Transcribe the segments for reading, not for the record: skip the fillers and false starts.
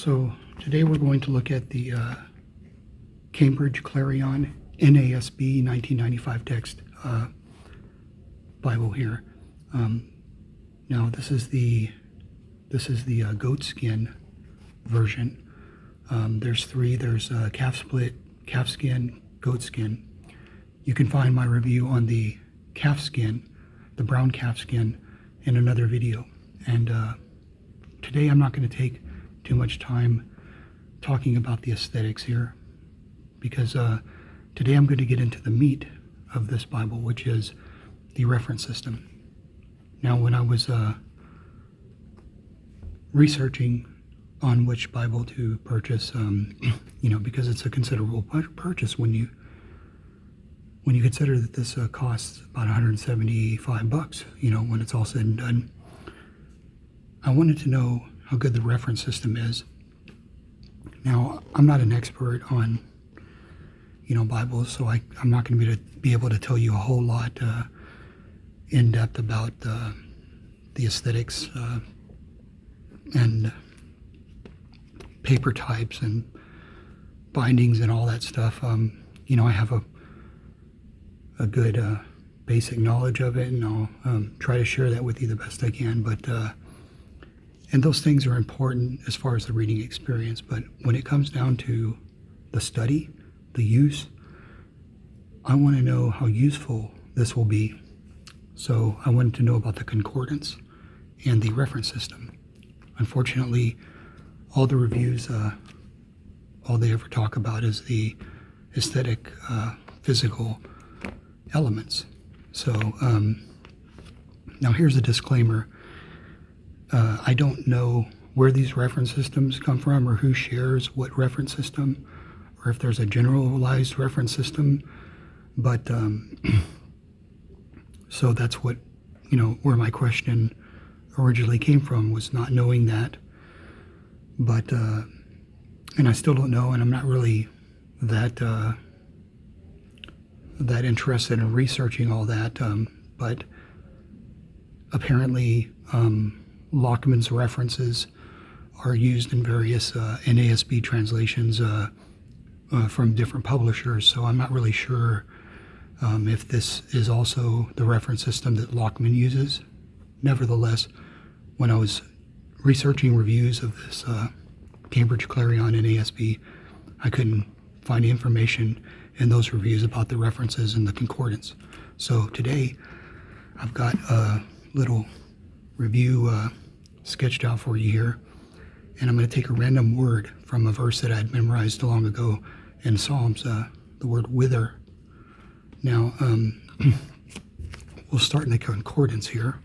So today we're going to look at the Cambridge Clarion NASB 1995 text Bible here. Now this is the Goatskin version. There's three. There's calf split, calf skin, goatskin. You can find my review on the calf skin, the brown calf skin, in another video. And today I'm not going to take too much time talking about the aesthetics here, because today I'm going to get into the meat of this Bible, which is the reference system. Now, when I was researching on which Bible to purchase, because it's a considerable purchase when you consider that this costs about $175, when it's all said and done. I wanted to know how good the reference system is. Now, I'm not an expert on, Bibles, so I'm not going to be able to tell you a whole lot in depth about the aesthetics and paper types and bindings and all that stuff. I have a good basic knowledge of it, and I'll try to share that with you the best I can. But and those things are important as far as the reading experience. But when it comes down to the study, the use, I want to know how useful this will be. So I wanted to know about the concordance and the reference system. Unfortunately, all the reviews, all they ever talk about is the aesthetic, physical elements. So now here's a disclaimer. I don't know where these reference systems come from or who shares what reference system, or if there's a generalized reference system. But so that's what, where my question originally came from, was not knowing that. But, and I still don't know, and I'm not really that interested in researching all that. But apparently, Lockman's references are used in various NASB translations from different publishers, so I'm not really sure if this is also the reference system that Lockman uses. Nevertheless, when I was researching reviews of this Cambridge Clarion NASB, I couldn't find information in those reviews about the references and the concordance. So today I've got a little review sketched out for you here, and I'm going to take a random word from a verse that I had memorized long ago in Psalms, the word wither. Now, we'll start in the concordance here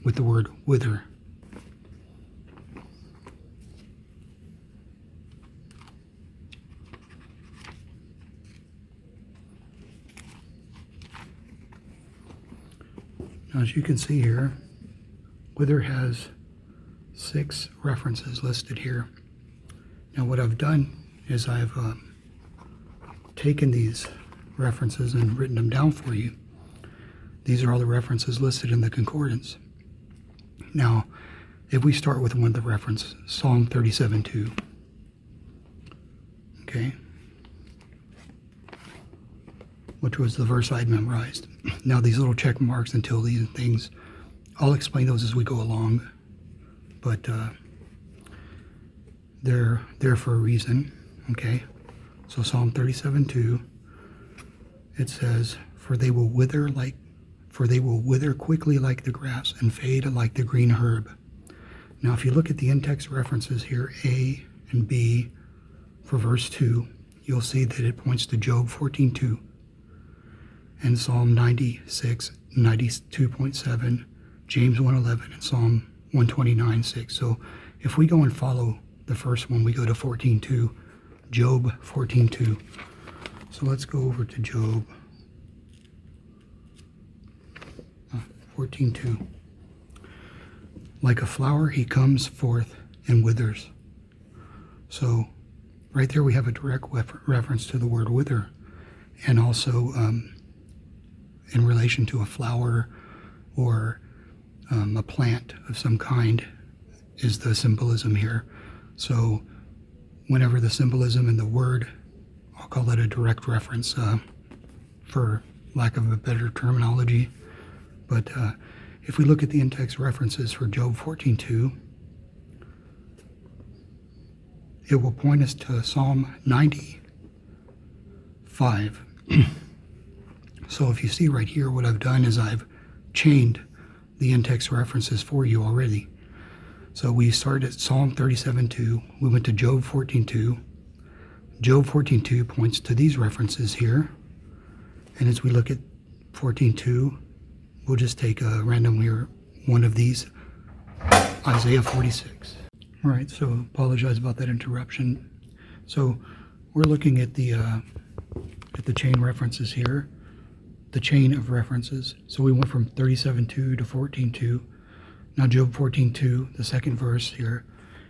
with the word wither. Now, as you can see here, wither has 6 references listed here. Now, what I've done is I've taken these references and written them down for you. These are all the references listed in the concordance. Now, if we start with one of the references, Psalm 37:2. Okay, which was the verse I'd memorized. Now, these little check marks and tildes and things, I'll explain those as we go along, but they're there for a reason. Okay, so Psalm 37:2, it says, For they will wither quickly like the grass and fade like the green herb. Now, if you look at the in-text references here, A and B, for verse 2, you'll see that it points to Job 14:2 and Psalm 96, 92.7, James 1:11, and Psalm 129:6. So if we go and follow the first one, we go to 14:2, Job 14:2. So let's go over to Job 14:2. Like a flower he comes forth and withers. So right there we have a direct reference to the word wither, and also in relation to a flower or a plant of some kind is the symbolism here. So whenever the symbolism in the word, I'll call it a direct reference for lack of a better terminology. But if we look at the in-text references for Job 14:2, it will point us to Psalm 95. So if you see right here, what I've done is I've chained the in-text references for you already. So we started at Psalm 37:2. We went to Job 14:2. Job 14:2 points to these references here. And as we look at 14:2, we'll just take a randomly one of these, Isaiah 46. All right, so apologize about that interruption. So we're looking at the chain references here, the chain of references. So we went from 37:2 to 14:2. Now Job 14:2, the second verse here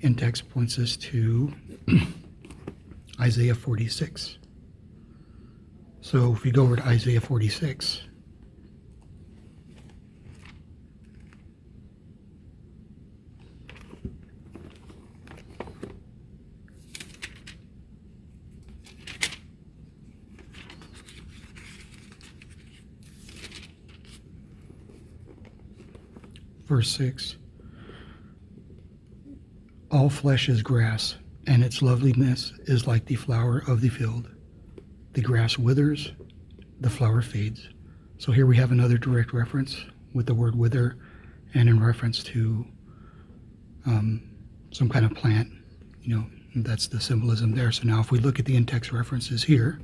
in text points us to Isaiah 46. So if we go over to Isaiah 46, verse 6, all flesh is grass, and its loveliness is like the flower of the field. The grass withers, the flower fades. So here we have another direct reference with the word wither, and in reference to some kind of plant. That's the symbolism there. So now if we look at the in-text references here,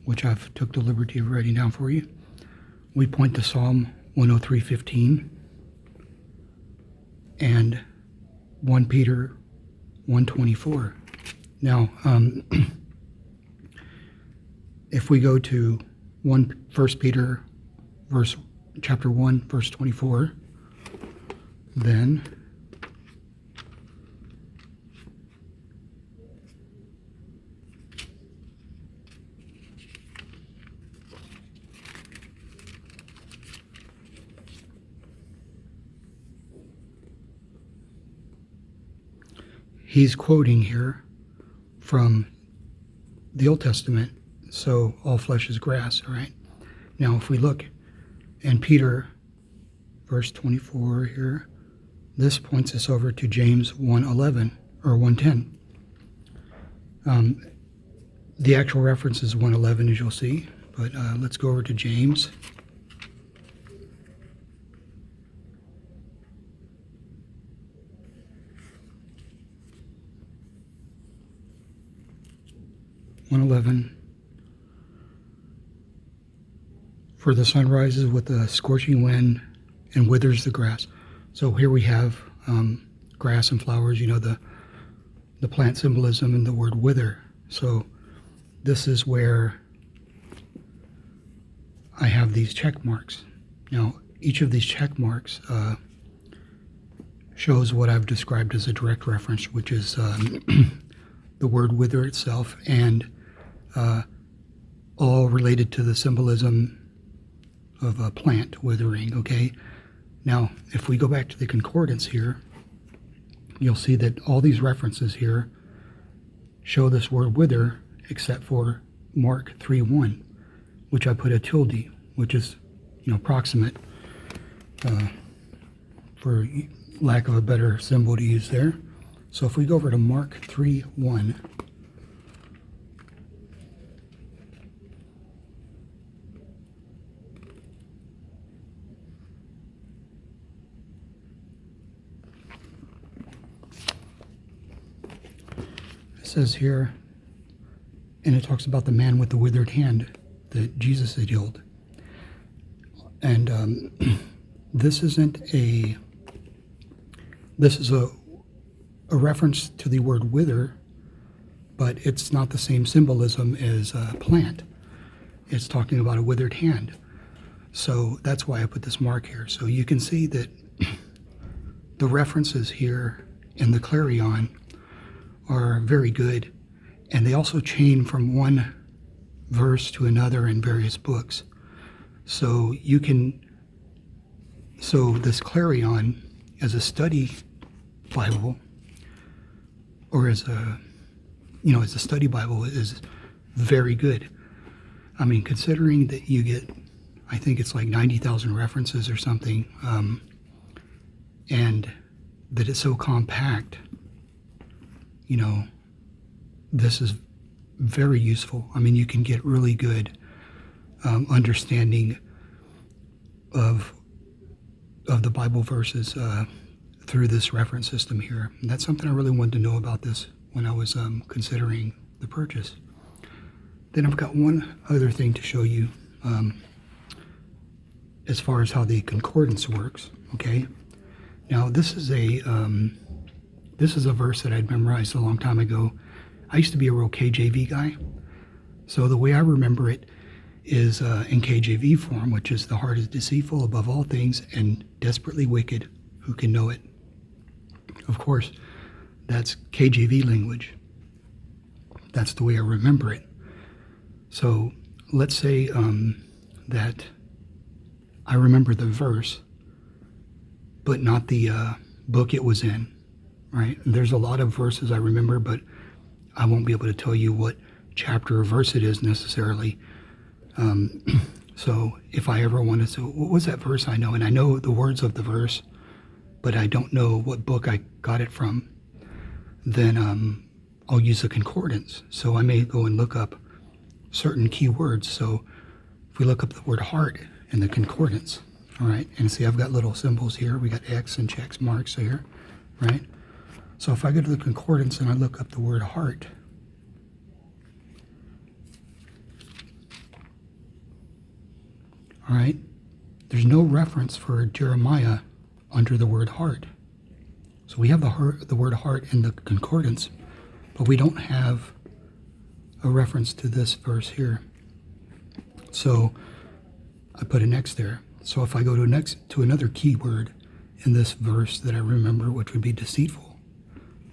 which I've took the liberty of writing down for you, we point to Psalm 103:15 and 1 Peter 1:24. Now, if we go to 1 Peter chapter 1, verse 24, then he's quoting here from the Old Testament. So all flesh is grass, all right? Now if we look in Peter, verse 24 here, this points us over to James 1:11 or 1:10. The actual reference is 1:11, as you'll see, but let's go over to James. For the sun rises with a scorching wind and withers the grass. So here we have grass and flowers, the plant symbolism and the word wither. So this is where I have these check marks. Now, each of these check marks shows what I've described as a direct reference, which is the word wither itself, and all related to the symbolism of a plant withering, okay? Now, if we go back to the concordance here, you'll see that all these references here show this word wither, except for Mark 3:1, which I put a tilde, which is, proximate, for lack of a better symbol to use there. So if we go over to Mark 3:1, says here, and it talks about the man with the withered hand that Jesus had healed. And this is a reference to the word wither, but it's not the same symbolism as a plant. It's talking about a withered hand. So that's why I put this mark here. So you can see that the references here in the Clarion are very good, and they also chain from one verse to another in various books. So this Clarion as a study Bible, or as a as a study Bible, is very good. I mean, considering that you get, I think it's like 90,000 references or something, and that it's so compact, this is very useful. I mean, you can get really good understanding of the Bible verses through this reference system here. And that's something I really wanted to know about this when I was considering the purchase. Then I've got one other thing to show you as far as how the concordance works. Okay, now this is a verse that I'd memorized a long time ago. I used to be a real KJV guy, so the way I remember it is in KJV form, which is the heart is deceitful above all things and desperately wicked. Who can know it? Of course, that's KJV language. That's the way I remember it. So let's say that I remember the verse, but not the book it was in, right? And there's a lot of verses I remember, but I won't be able to tell you what chapter or verse it is necessarily. So if I ever wanted to, what was that verse I know? And I know the words of the verse, but I don't know what book I got it from. Then I'll use a concordance. So I may go and look up certain keywords. So if we look up the word heart in the concordance, all right, and see I've got little symbols here. We got X and checks marks here, right? So if I go to the concordance and I look up the word heart, all right, there's no reference for Jeremiah under the word heart. So we have the word heart in the concordance, but we don't have a reference to this verse here. So I put an X there. So if I go to another keyword in this verse that I remember, which would be deceitful,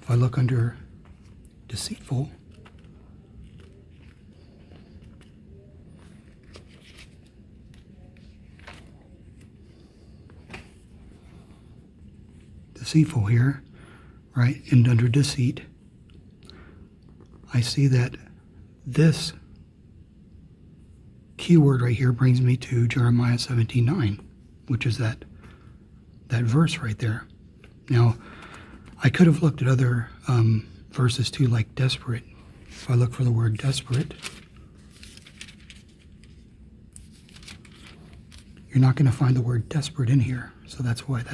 if I look under deceitful, here, right, and under deceit, I see that this keyword right here brings me to Jeremiah 17:9, which is that verse right there. Now, I could have looked at other verses too, like desperate. If I look for the word desperate, you're not going to find the word desperate in here. So that's why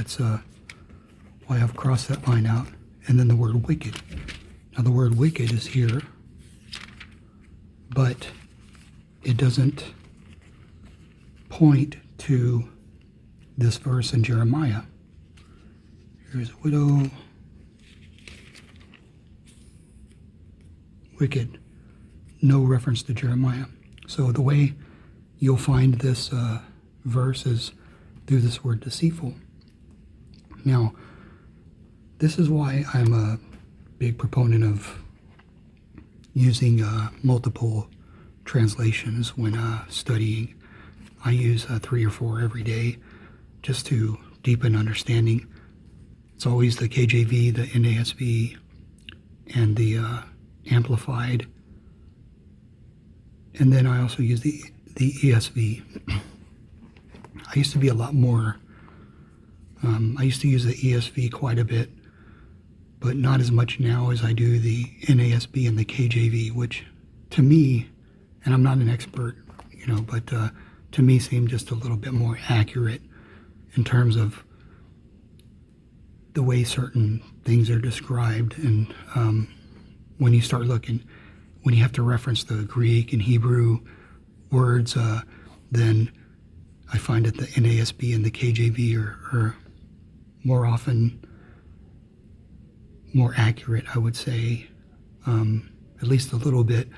I've crossed that line out. And then the word wicked. Now the word wicked is here, but it doesn't point to this verse in Jeremiah. Here's widow, wicked, no reference to Jeremiah. So the way you'll find this verse is through this word deceitful. Now, this is why I'm a big proponent of using multiple translations when studying. I use 3 or 4 every day just to deepen understanding. It's always the KJV, the NASB, and the Amplified. And then I also use the ESV. I used to be a lot more, I used to use the ESV quite a bit, but not as much now as I do the NASB and the KJV, which to me, and I'm not an expert, but to me seem just a little bit more accurate in terms of the way certain things are described. And when you start looking, when you have to reference the Greek and Hebrew words, then I find that the NASB and the KJV are more often more accurate, I would say, at least a little bit,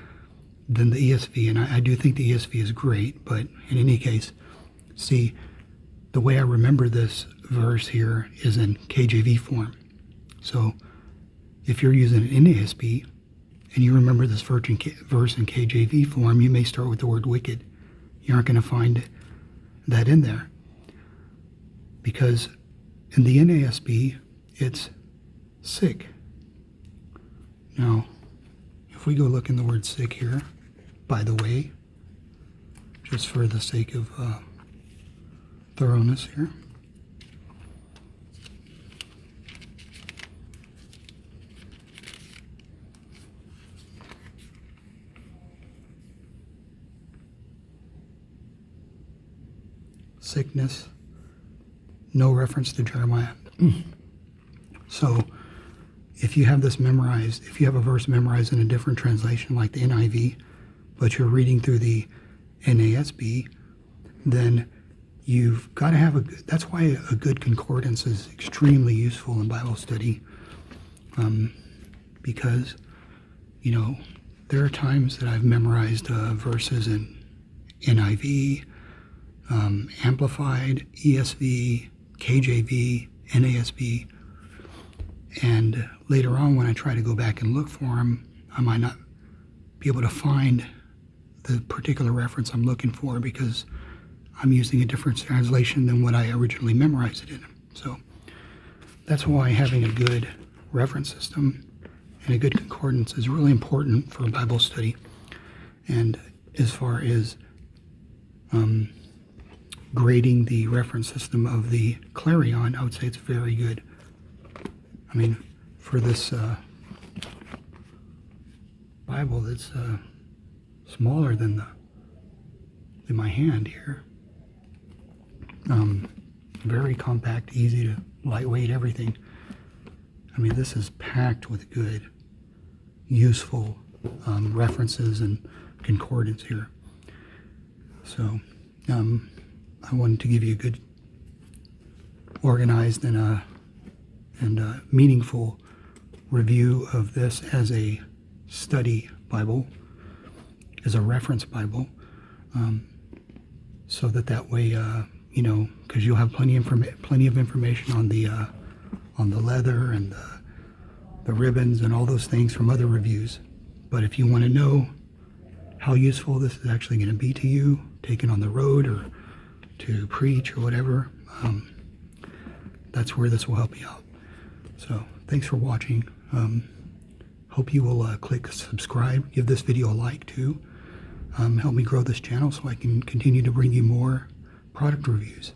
than the ESV. And I do think the ESV is great, but in any case, see, the way I remember this verse here is in KJV form. So if you're using an NASB and you remember this verse in KJV form, you may start with the word wicked. You aren't going to find that in there, because in the NASB, it's sick. Now, if we go look in the word sick here, by the way, just for the sake of thoroughness here. Sickness, no reference to Jeremiah. So if you have this memorized, if you have a verse memorized in a different translation like the NIV, but you're reading through the NASB, then you've got to have a good, that's why a good concordance is extremely useful in Bible study, because, you know, there are times that I've memorized verses in NIV, Amplified, ESV, KJV, NASB, and later on when I try to go back and look for them, I might not be able to find the particular reference I'm looking for because I'm using a different translation than what I originally memorized it in. So that's why having a good reference system and a good concordance is really important for Bible study. And as far as grading the reference system of the Clarion, I would say it's very good. I mean, for this Bible that's smaller than my hand here, very compact, easy to lightweight, everything. I mean, this is packed with good, useful references and concordance here. So I wanted to give you a good, organized and meaningful review of this as a study Bible, as a reference Bible, so that way, you know, because you'll have plenty of information on the leather and the ribbons and all those things from other reviews. But if you want to know how useful this is actually going to be to you, taken on the road or to preach or whatever, that's where this will help you out. So thanks for watching. Hope you will click subscribe, give this video a like too. Help me grow this channel so I can continue to bring you more product reviews.